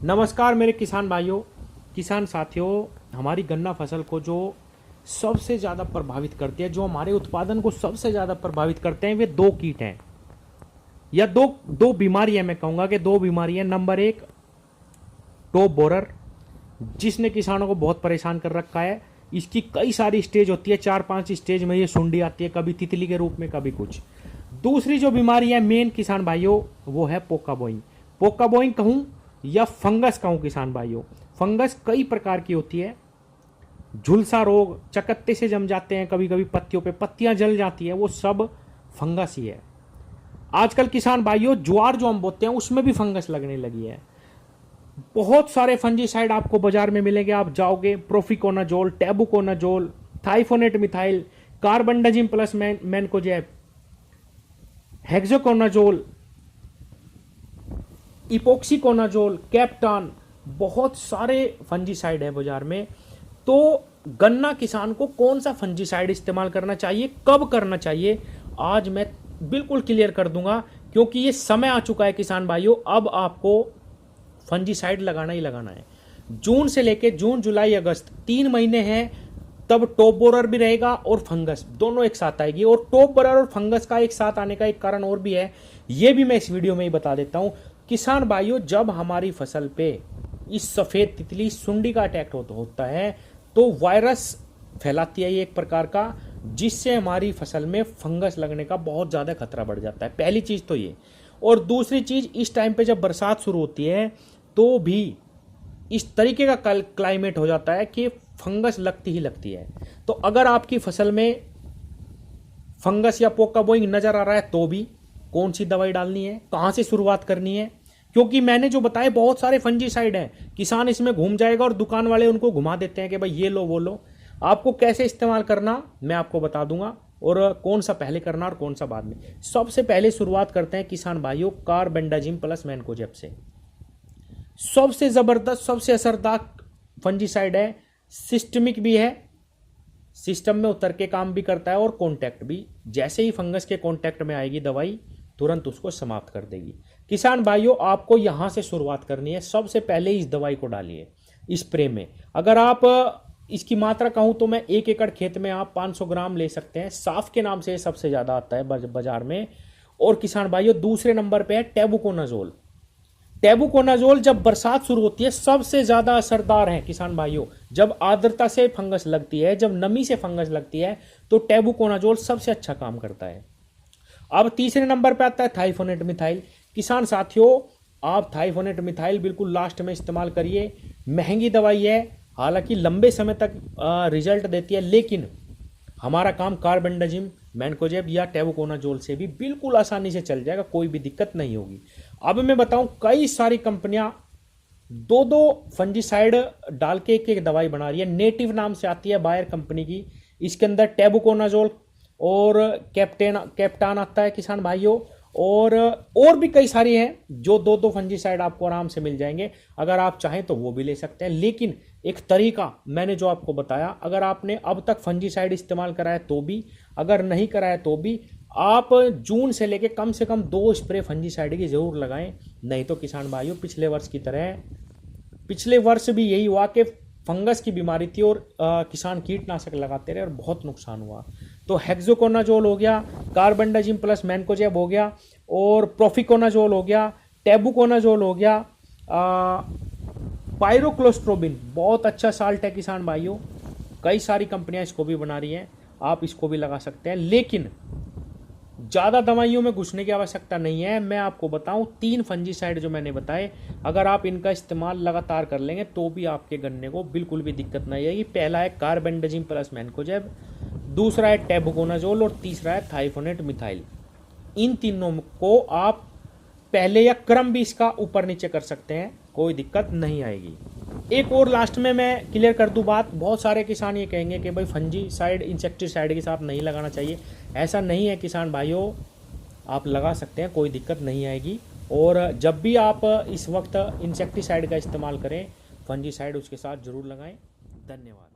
नमस्कार मेरे किसान भाइयों, किसान साथियों। हमारी गन्ना फसल को जो सबसे ज़्यादा प्रभावित करती है, जो हमारे उत्पादन को सबसे ज़्यादा प्रभावित करते हैं, वे दो कीट हैं या दो बीमारियां। मैं कहूँगा कि दो बीमारियां। नंबर एक, टॉप बोरर, जिसने किसानों को बहुत परेशान कर रखा है। इसकी कई सारी स्टेज होती है, 4-5 स्टेज में ये सुंडी आती है, कभी तितली के रूप में, कभी कुछ। दूसरी जो बीमारी है मेन किसान भाइयों, वो है पोका बोइंग। पोका बोइंग कहूँ या फंगस कहूं किसान भाइयों, फंगस कई प्रकार की होती है। झुलसा रोग, चकत्ते से जम जाते हैं, कभी कभी पत्तियों पे पत्तियां जल जाती है, वो सब फंगस ही है। आजकल किसान भाइयों ज्वार जो हम बोते हैं उसमें भी फंगस लगने लगी है। बहुत सारे फंजीसाइड आपको बाजार में मिलेंगे, आप जाओगे, propiconazole, tebuconazole, thiophanate methyl, carbendazim plus mancozeb, hexaconazole, epoxiconazole, captan, बहुत सारे फंजीसाइड है बाजार में। तो गन्ना किसान को कौन सा फंजीसाइड इस्तेमाल करना चाहिए, कब करना चाहिए, आज मैं बिल्कुल क्लियर कर दूंगा, क्योंकि ये समय आ चुका है किसान भाइयों। अब आपको फंजीसाइड लगाना ही लगाना है। जून से लेके जून, जुलाई, अगस्त 3 महीने हैं, तब टॉप बोरर भी रहेगा और फंगस दोनों एक साथ आएगी। और टॉप बोरर और फंगस का एक साथ आने का एक कारण और भी है, ये भी मैं इस वीडियो में ही बता देता हूं। किसान भाइयों, जब हमारी फसल पे इस सफेद तितली सुंडी का अटैक होता है तो वायरस फैलाती है ये एक प्रकार का, जिससे हमारी फसल में फंगस लगने का बहुत ज़्यादा खतरा बढ़ जाता है। पहली चीज़ तो ये। और दूसरी चीज़, इस टाइम पे जब बरसात शुरू होती है तो भी इस तरीके का क्लाइमेट हो जाता है कि फंगस लगती ही लगती है। तो अगर आपकी फसल में फंगस या पोका बोइंग नज़र आ रहा है तो भी कौन सी दवाई डालनी है, कहाँ से शुरुआत करनी है, क्योंकि मैंने जो बताए बहुत सारे फंजीसाइड हैं। किसान इसमें घूम जाएगा और दुकान वाले उनको घुमा देते हैं कि भाई ये लो वो लो। आपको कैसे इस्तेमाल करना मैं आपको बता दूंगा, और कौन सा पहले करना और कौन सा बाद में। सबसे पहले शुरुआत करते हैं किसान भाइयों कार्बेंडाजिम प्लस मैनकोजेब से। सबसे ज़बरदस्त, सबसे असरदार फंजीसाइड है, सिस्टमिक भी है, सिस्टम में उतर के काम भी करता है, और कॉन्टैक्ट भी। जैसे ही फंगस के कॉन्टैक्ट में आएगी दवाई, तुरंत उसको समाप्त कर देगी। किसान भाइयों, आपको यहां से शुरुआत करनी है। सबसे पहले इस दवाई को डालिए स्प्रे में। अगर आप इसकी मात्रा कहूं तो मैं 1 एकड़ खेत में आप 500 ग्राम ले सकते हैं। साफ के नाम से सबसे ज्यादा आता है बाजार में। और किसान भाइयों, दूसरे नंबर पे है टैबुकोनाजोल। टैबुकोनाजोल जब बरसात शुरू होती है सबसे ज्यादा असरदार है किसान भाइयों। जब आर्द्रता से फंगस लगती है, जब नमी से फंगस लगती है, तो टैबुकोनाजोल सबसे अच्छा काम करता है। अब तीसरे नंबर पे आता है थाइफोनेट मिथाइल। किसान साथियों, आप थाइफोनेट मिथाइल बिल्कुल लास्ट में इस्तेमाल करिए। महंगी दवाई है, हालांकि लंबे समय तक रिजल्ट देती है, लेकिन हमारा काम कार्बेंडाजिम, मैनकोजेब या टैबुकोनाजोल से भी बिल्कुल आसानी से चल जाएगा, कोई भी दिक्कत नहीं होगी। अब मैं बताऊं, कई सारी कंपनियां 2-2 फंजीसाइड डाल के एक दवाई बना रही है। नेटिव नाम से आती है, बायर कंपनी की। इसके अंदर टैबुकोनाजोल और कैप्टान आता है किसान भाइयों, और भी कई सारी हैं जो 2-2 फंजीसाइड आपको आराम से मिल जाएंगे। अगर आप चाहें तो वो भी ले सकते हैं, लेकिन एक तरीका मैंने जो आपको बताया, अगर आपने अब तक फंजीसाइड इस्तेमाल करा है तो भी, अगर नहीं करा है तो भी, आप जून से लेके कम से कम 2 स्प्रे फंजीसाइड की जरूर लगाएं। नहीं तो किसान भाइयों, पिछले वर्ष की तरह पिछले वर्ष भी यही हुआ कि फंगस की बीमारी थी और किसान कीटनाशक लगाते रहे और बहुत नुकसान हुआ। तो हेक्साकोनाजोल हो गया, कार्बेंडाजिम प्लस मैनकोजेब हो गया, और प्रोफिकोनाजोल हो गया, टैबुकोनाजोल हो गया, पायरोक्लोस्ट्रोबिन बहुत अच्छा साल्ट है किसान भाइयों। कई सारी कंपनियां इसको भी बना रही हैं, आप इसको भी लगा सकते हैं, लेकिन ज़्यादा दवाइयों में घुसने की आवश्यकता नहीं है। मैं आपको बताऊं, 3 फंजीसाइड जो मैंने बताए, अगर आप इनका इस्तेमाल लगातार कर लेंगे तो भी आपके गन्ने को बिल्कुल भी दिक्कत नहीं आएगी। पहला है कार्बेंडाजिम प्लस मैनकोजेब, दूसरा है टैबुकोनाजोल, और तीसरा है थाइफोनेट मिथाइल। इन तीनों को आप पहले या क्रम भी इसका ऊपर नीचे कर सकते हैं, कोई दिक्कत नहीं आएगी। एक और लास्ट में मैं क्लियर कर दूं बात, बहुत सारे किसान ये कहेंगे कि भाई फंजीसाइड इंसेक्टिसाइड के साथ नहीं लगाना चाहिए। ऐसा नहीं है किसान भाइयों, आप लगा सकते हैं, कोई दिक्कत नहीं आएगी। और जब भी आप इस वक्त इंसेक्टिसाइड का इस्तेमाल करें, फंजीसाइड उसके साथ जरूर लगाएं। धन्यवाद।